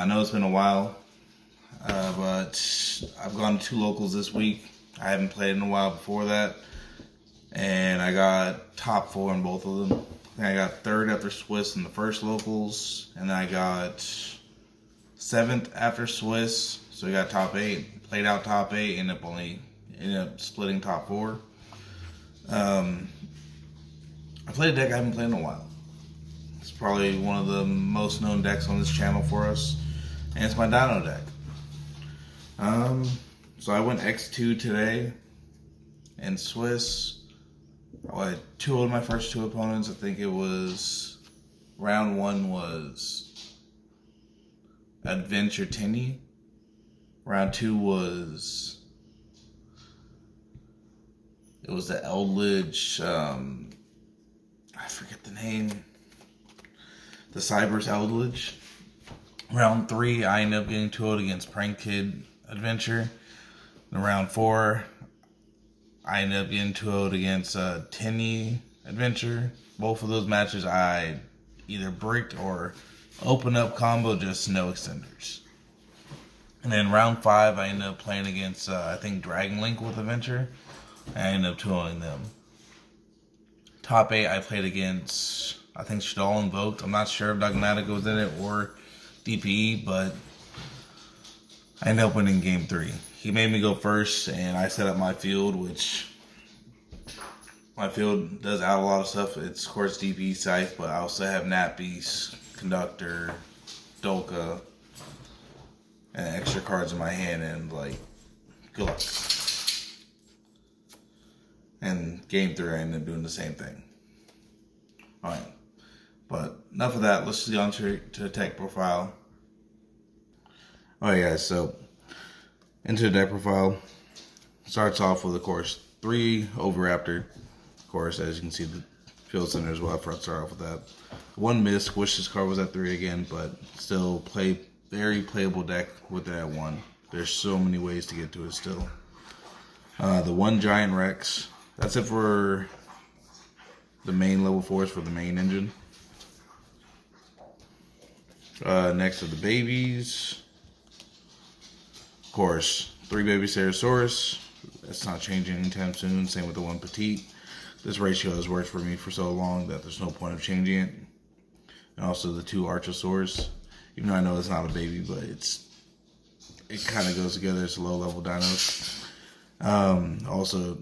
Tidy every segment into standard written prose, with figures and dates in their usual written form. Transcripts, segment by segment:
I know it's been a while, but I've gone to 2 locals this week. I haven't played in a while before that, and I got top 4 in both of them. I got 3rd after Swiss in the first locals, and then I got 7th after Swiss, so we got top 8. Played out top 8, ended up splitting top 4. I played a deck I haven't played in a while. It's probably one of the most known decks on this channel for us, and it's my Dino deck. So I went X2 today in Swiss. I 2-0'd my first 2 opponents. I think it was round 1 was Adventure Tinny. Round 2 was the Eldritch. I forget the name. The Cyber's Eldritch. Round 3, I ended up getting 2-0'd against Prank Kid Adventure. In round 4, I ended up getting 2-0'd against Tinny Adventure. Both of those matches I either bricked or open up combo, just no extenders. And then round 5, I ended up playing against, I think, Dragon Link with Adventure. I ended up 2-0'ing them. Top 8, I played against, I think, Stall Invoked. I'm not sure if Dogmatic was in it or DPE, but I ended up winning game 3. He made me go first, and I set up my field, which my field does out a lot of stuff. It's, of course, DPE Scythe, but I also have Nat Beast, Conductor, Dolka, and extra cards in my hand, and, like, good luck. And game 3, I ended up doing the same thing. Alright, but enough of that. Let's get on to the deck profile. Alright, guys, so into the deck profile. Starts off with, of course, 3 Oviraptor. Of course, as you can see, the field center as well. I start off with that. 1 Miss. Wish this card was at 3 again, but still very playable deck with it at 1. There's so many ways to get to it still. The 1 Giant Rex. That's it for the main level 4s for the main engine. Next are the babies. Of course, 3 baby Ceratosaurus. That's not changing anytime soon. Same with the 1 Petite. This ratio has worked for me for so long that there's no point of changing it. And also the 2 Archosaurs. Even though I know it's not a baby, but it kind of goes together. It's low level dinos. Also,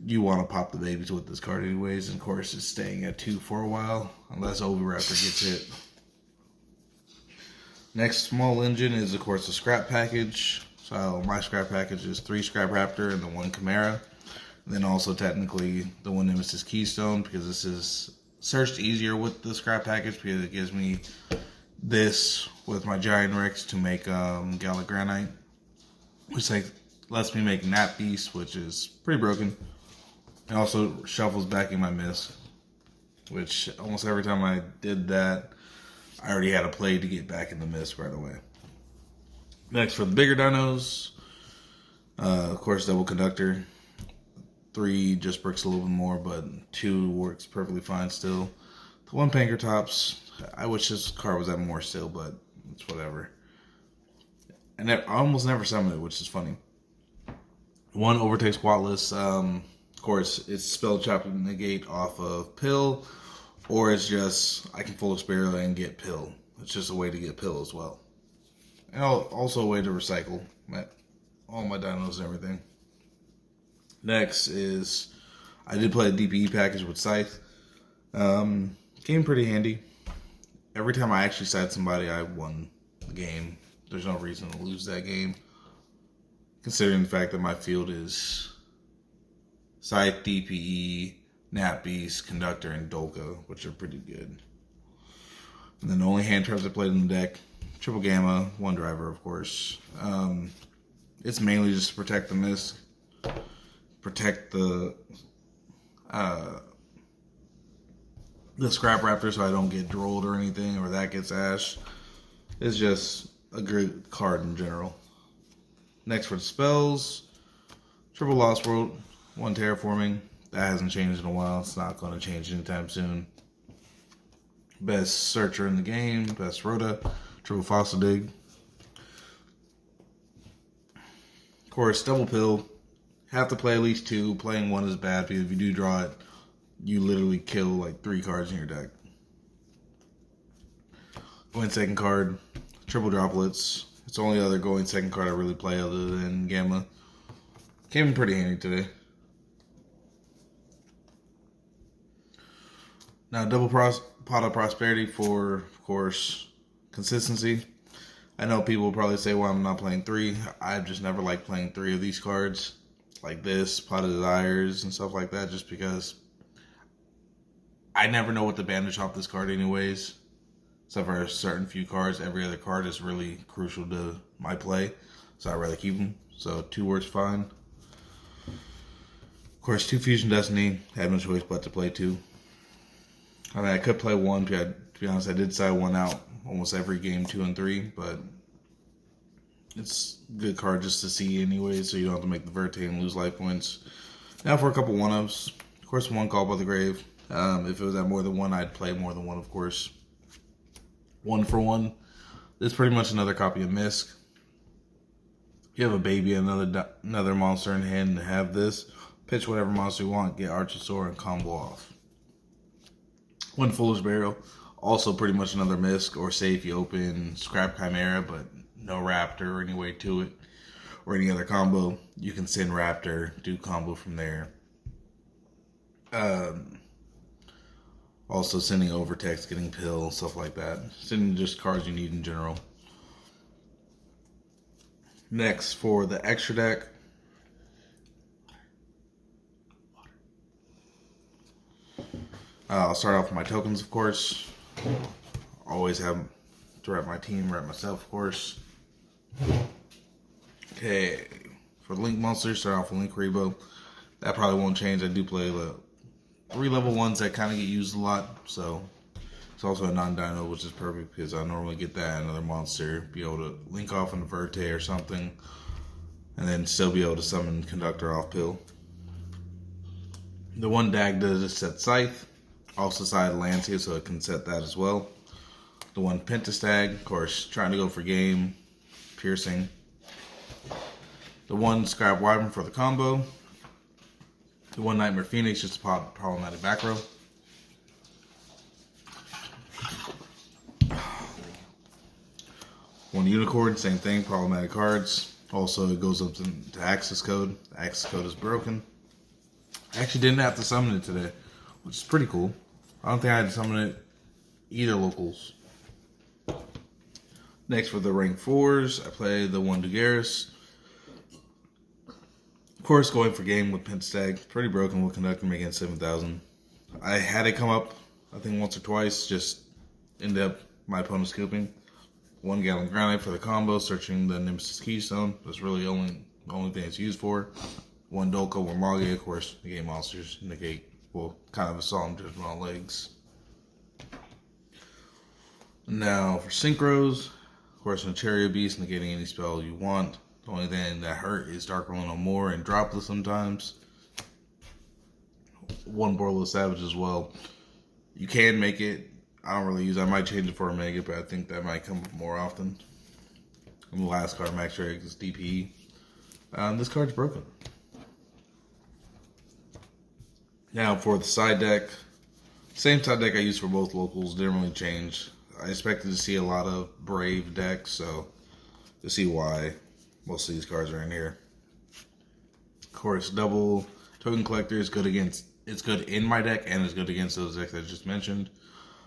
you want to pop the babies with this card anyways. And of course, it's staying at 2 for a while, unless Oviraptor gets hit. Next small engine is, of course, the scrap package. So my scrap package is 3 Scrap Raptor and the 1 Chimera. And then also technically the 1 Nemesis Keystone, because this is searched easier with the scrap package because it gives me this with my Giant Rex to make Gallic Granite, which lets me make Nat Beast, which is pretty broken. It also shuffles back in my Miss, which almost every time I did that, I already had a play to get back in the Miss right away. Next, for the bigger dinos, of course, double Conductor. 3 just bricks a little bit more, but 2 works perfectly fine still. The 1 Pankratops, I wish this card was at more still, but it's whatever. And I almost never summon it, which is funny. 1 Overtake Squatless. Of course, it's Spell Chop and Negate off of Pill, or it's just I can full Experience and get Pill. It's just a way to get Pill as well. And also a way to recycle all my dinos and everything. Next is, I did play a DPE package with Scythe. Came pretty handy. Every time I actually side somebody, I won the game. There's no reason to lose that game, considering the fact that my field is Scythe, DPE, Nat Beast, Conductor, and Dolka, which are pretty good. And then the only hand traps I played in the deck, Triple Gamma, 1 Driver, of course. It's mainly just to protect the Miss, protect the Scrap Raptor so I don't get drolled or anything, or that gets ashed. It's just a good card in general. Next for the spells, Triple Lost World, 1 Terraforming. That hasn't changed in a while. It's not going to change anytime soon. Best Searcher in the game, best Rhoda. triple fossil dig. Of course, double pill. Have to play at least 2. Playing 1 is bad because if you do draw it, you literally kill like 3 cards in your deck. Going second card, triple droplets. It's the only other going second card I really play other than Gamma. Came in pretty handy today. Now, double pot of prosperity for, of course, consistency. I know people will probably say, well, I'm not playing 3. I've just never liked playing 3 of these cards. Like this, Pot of Desires, and stuff like that, just because I never know what to banish off this card anyways. Except for a certain few cards. Every other card is really crucial to my play. So I'd rather keep them. So 2 works fine. Of course, 2 Fusion Destiny. Had no choice but to play 2. I mean, I could play 1. To be honest, I did side 1 out almost every game, 2 and 3. But it's a good card just to see anyway, so you don't have to make the Verte and lose life points. Now for a couple 1-ups. Of course, 1 Call by the Grave. If it was at more than 1, I'd play more than 1, of course. 1 for 1. This is pretty much another copy of Misk. If you have a baby and another monster in hand and have this, pitch whatever monster you want, get Archosaur and combo off. 1 Foolish Burial. Also pretty much another Misk, or say if you open Scrap Chimera, but no Raptor or any way to it, or any other combo, you can send Raptor, do combo from there. Also sending Overtext, getting Pill, stuff like that. Sending just cards you need in general. Next, for the extra deck. I'll start off with my tokens, of course. Always have to rep my team, rep myself, of course. Okay, for the Link monsters, start off with Link Rebo. That probably won't change. I do play the 3 level 1s that kind of get used a lot, so it's also a non-Dino, which is perfect because I normally get that another monster, be able to link off into Verte or something, and then still be able to summon Conductor off Pill. The 1 DAG does set Scythe, also side Lancia, so it can set that as well. The 1 Pentastag, of course, trying to go for game, piercing. The 1 Scrap Wyvern for the combo. The 1 Nightmare Phoenix, just a problematic back row. One Unicorn, same thing, problematic cards. Also, it goes up to Access Code. The Access Code is broken. I actually didn't have to summon it today, which is pretty cool. I don't think I had to summon it either locals. Next, for the rank 4s, I play the 1 Dugaris. Of course, going for game with Pentastag. Pretty broken with Conductor, making it 7,000. I had it come up, I think once or twice, just ended up my opponent scooping. 1 Gallon Granite for the combo, searching the Nemesis Keystone. That's really the only thing it's used for. 1 Dolko Warmage, of course, negate monsters, negate, well, kind of a solemn judgment on legs. Now, for synchros, of course, a Chariot Beast, negating any spell you want. The only thing that hurt is Dark Rolling no more and Dropless sometimes. 1 Borderless Savage as well. You can make it. I don't really use it. I might change it for a Mega, but I think that might come up more often. And the last card, Max Drake, is DPE. This card's broken. Now for the side deck. Same side deck I used for both locals. Didn't really change. I expected to see a lot of Brave decks, so to see why most of these cards are in here. Of course, double Token Collector is good against. It's good in my deck and it's good against those decks I just mentioned,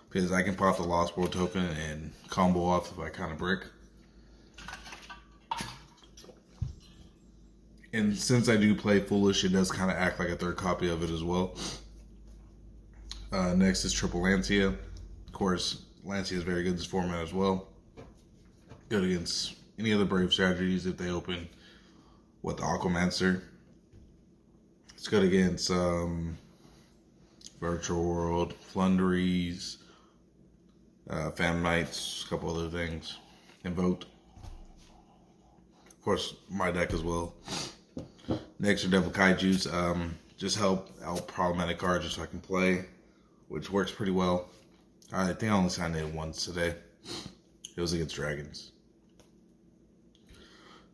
because I can pop the Lost World token and combo off if I kind of brick. And since I do play Foolish, it does kind of act like a third copy of it as well. Next is Triple Lancia. Of course, Lancia is very good in this format as well. Good against any other Brave strategies if they open with the Aquamancer. It's good against Virtual World, Flunderies, Phantom Knights, a couple other things. And Vote. Of course, my deck as well. Next are Devil Kaijus. Just help out problematic cards just so I can play, which works pretty well. I think I only signed it once today. It was against dragons.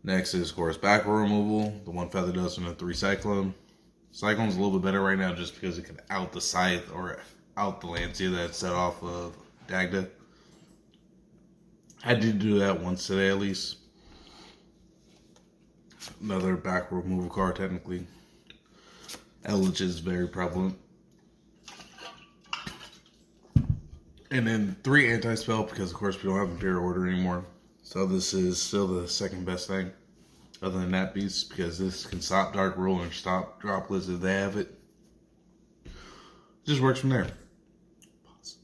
Next is, of course, back row removal. The 1 feather dust and a 3 cyclone. Cyclone's a little bit better right now just because it can out the scythe or out the Lancia that's set off of Dagda. I did do that once today at least. Another back row removal card technically. Eldritch is very prevalent. And then 3 anti-spell because of course we don't have Imperial Order anymore. So this is still the second best thing. Other than that beast, because this can stop Dark Rule and stop Droplets if they have it. Just works from there. Pause.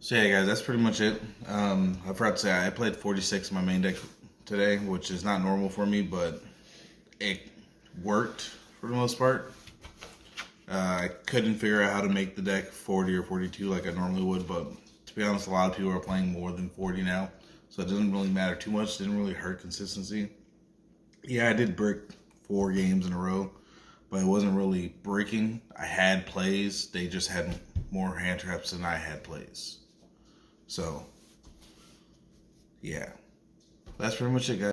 So yeah guys, that's pretty much it. I forgot to say I played 46 in my main deck today, which is not normal for me, but it worked for the most part. I couldn't figure out how to make the deck 40 or 42 like I normally would, but to be honest, a lot of people are playing more than 40 now, so it doesn't really matter too much. It didn't really hurt consistency. Yeah, I did brick 4 games in a row, but it wasn't really breaking. I had plays. They just had more hand traps than I had plays. So, yeah. That's pretty much it, guys.